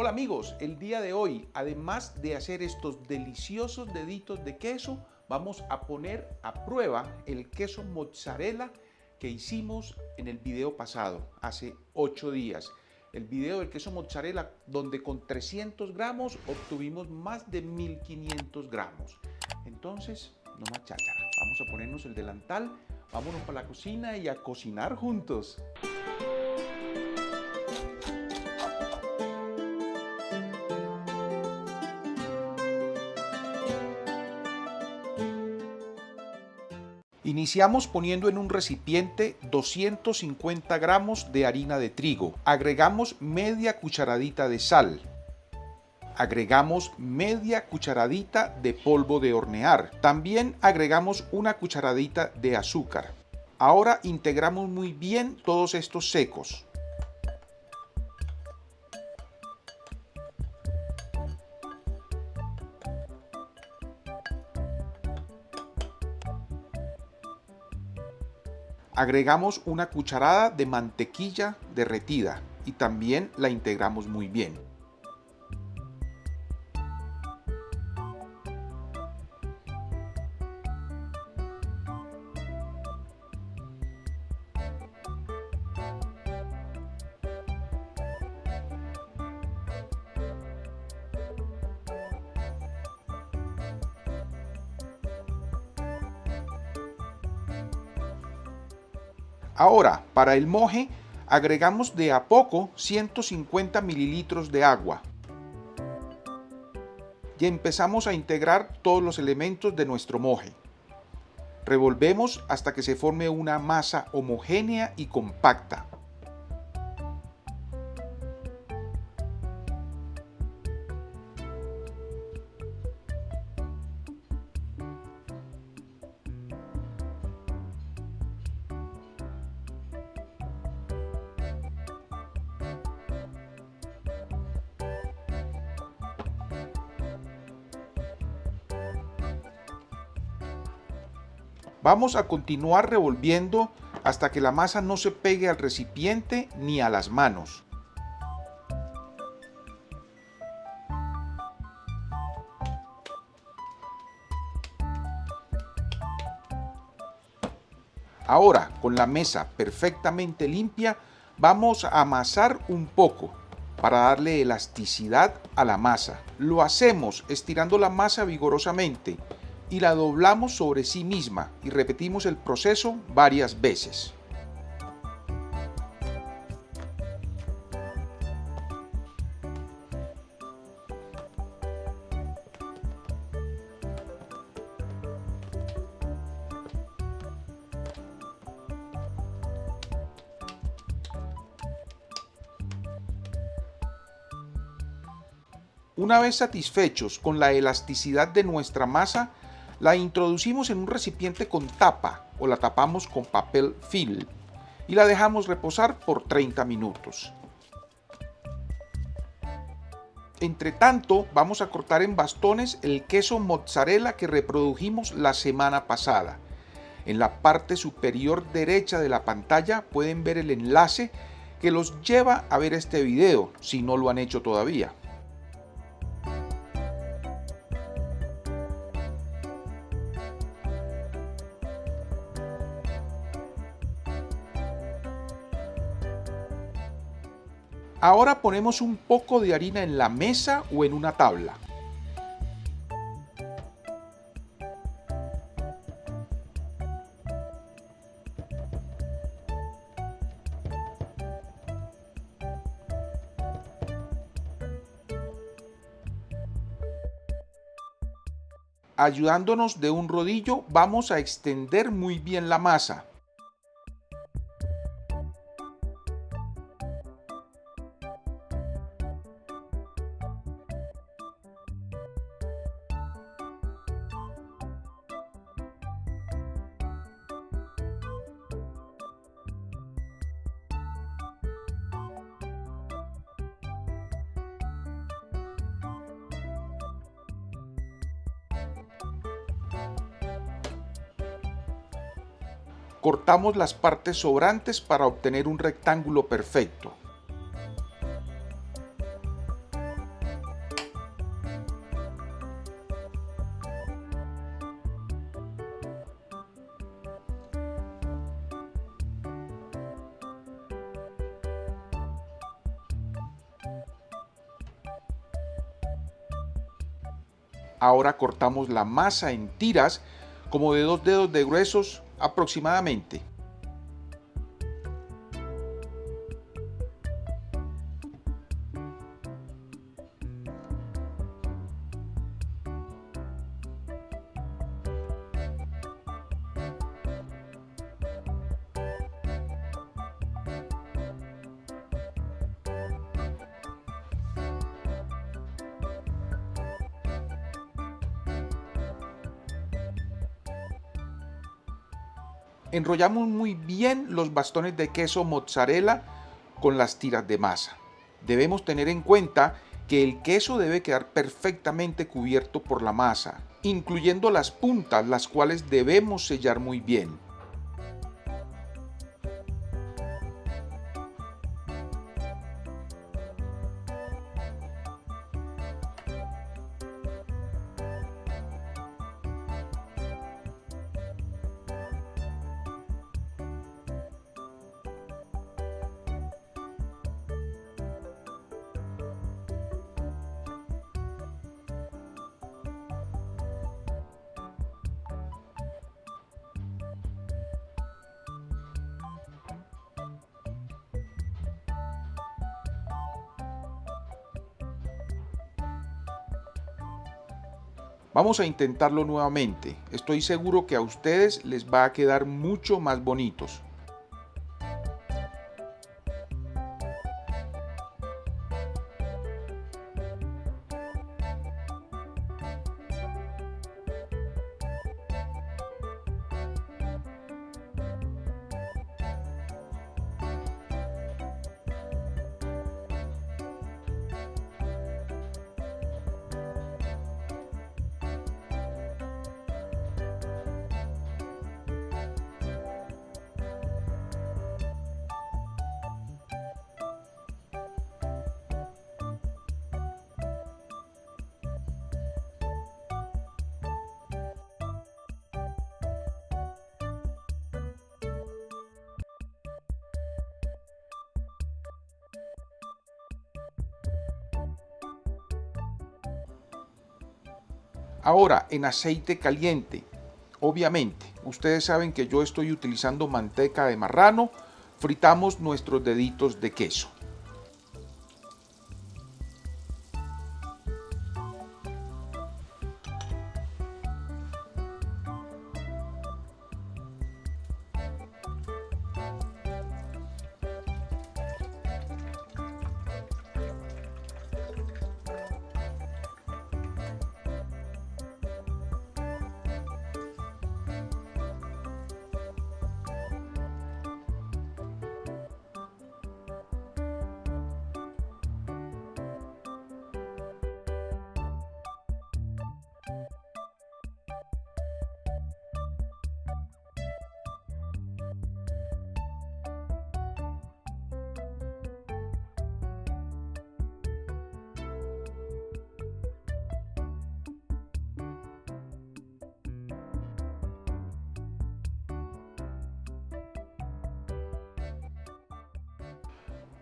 Hola amigos, el día de hoy, además de hacer estos deliciosos deditos de queso, vamos a poner a prueba el queso mozzarella que hicimos en el video pasado, hace 8 días. El video del queso mozzarella donde con 300 gramos obtuvimos más de 1500 gramos. Entonces, no más cháchara, vamos a ponernos el delantal, vámonos para la cocina y a cocinar juntos. Iniciamos poniendo en un recipiente 250 gramos de harina de trigo. Agregamos media cucharadita de sal. Agregamos media cucharadita de polvo de hornear. También agregamos una cucharadita de azúcar. Ahora integramos muy bien todos estos secos. Agregamos una cucharada de mantequilla derretida y también la integramos muy bien. Ahora, para el moje, agregamos de a poco 150 mililitros de agua. Y empezamos a integrar todos los elementos de nuestro moje. Revolvemos hasta que se forme una masa homogénea y compacta. Vamos a continuar revolviendo hasta que la masa no se pegue al recipiente ni a las manos. Ahora, con la mesa perfectamente limpia, vamos a amasar un poco para darle elasticidad a la masa. Lo hacemos estirando la masa vigorosamente y la doblamos sobre sí misma y repetimos el proceso varias veces. Una vez satisfechos con la elasticidad de nuestra masa, la introducimos en un recipiente con tapa o la tapamos con papel film y la dejamos reposar por 30 minutos. Entre tanto, vamos a cortar en bastones el queso mozzarella que reprodujimos la semana pasada. En la parte superior derecha de la pantalla pueden ver el enlace que los lleva a ver este video si no lo han hecho todavía. Ahora ponemos un poco de harina en la mesa o en una tabla. Ayudándonos de un rodillo, vamos a extender muy bien la masa. Cortamos las partes sobrantes para obtener un rectángulo perfecto. Ahora cortamos la masa en tiras como de 2 dedos de gruesos aproximadamente. Enrollamos muy bien los bastones de queso mozzarella con las tiras de masa. Debemos tener en cuenta que el queso debe quedar perfectamente cubierto por la masa, incluyendo las puntas, las cuales debemos sellar muy bien. Vamos a intentarlo nuevamente. Estoy seguro que a ustedes les va a quedar mucho más bonitos. Ahora, en aceite caliente. Obviamente, ustedes saben que yo estoy utilizando manteca de marrano. Fritamos nuestros deditos de queso.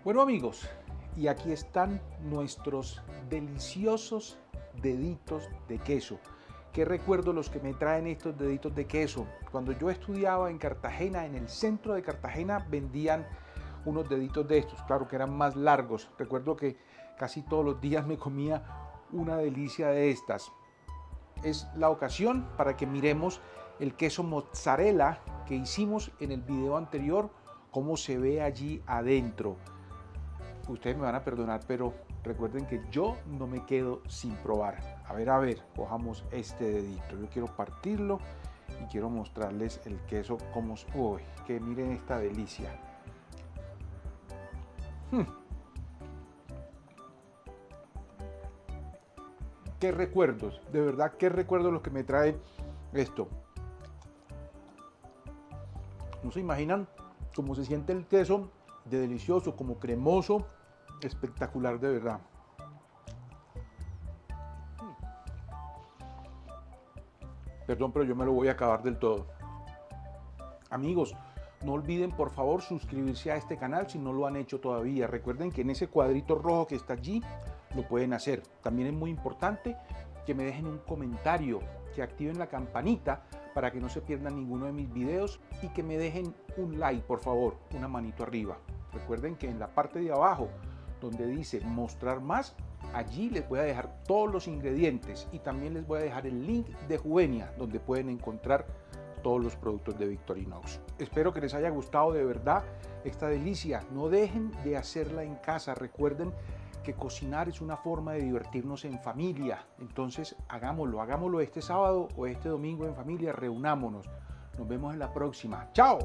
Bueno amigos, y aquí están nuestros deliciosos deditos de queso. ¿Qué recuerdo los que me traen estos deditos de queso? Cuando yo estudiaba en Cartagena, en el centro de Cartagena, vendían unos deditos de estos, claro que eran más largos. Recuerdo que casi todos los días me comía una delicia de estas. Es la ocasión para que miremos el queso mozzarella que hicimos en el video anterior, cómo se ve allí adentro. Ustedes me van a perdonar, pero recuerden que yo no me quedo sin probar. A ver, cojamos este dedito. Yo quiero partirlo y quiero mostrarles el queso como... ¡Uy! Que miren esta delicia. ¡Qué recuerdos! De verdad, qué recuerdos los que me trae esto. ¿No se imaginan cómo se siente el queso de delicioso, como cremoso? Espectacular, de verdad. Perdón, pero yo me lo voy a acabar del todo. Amigos, no olviden por favor suscribirse a este canal si no lo han hecho todavía. Recuerden que en ese cuadrito rojo que está allí lo pueden hacer. También es muy importante que me dejen un comentario, que activen la campanita para que no se pierdan ninguno de mis videos y que me dejen un like, por favor, una manito arriba. Recuerden que en la parte de abajo, donde dice mostrar más, allí les voy a dejar todos los ingredientes y también les voy a dejar el link de Juvenia, donde pueden encontrar todos los productos de Victorinox. Espero que les haya gustado de verdad esta delicia. No dejen de hacerla en casa. Recuerden que cocinar es una forma de divertirnos en familia. Entonces hagámoslo este sábado o este domingo en familia. Reunámonos. Nos vemos en la próxima. ¡Chao!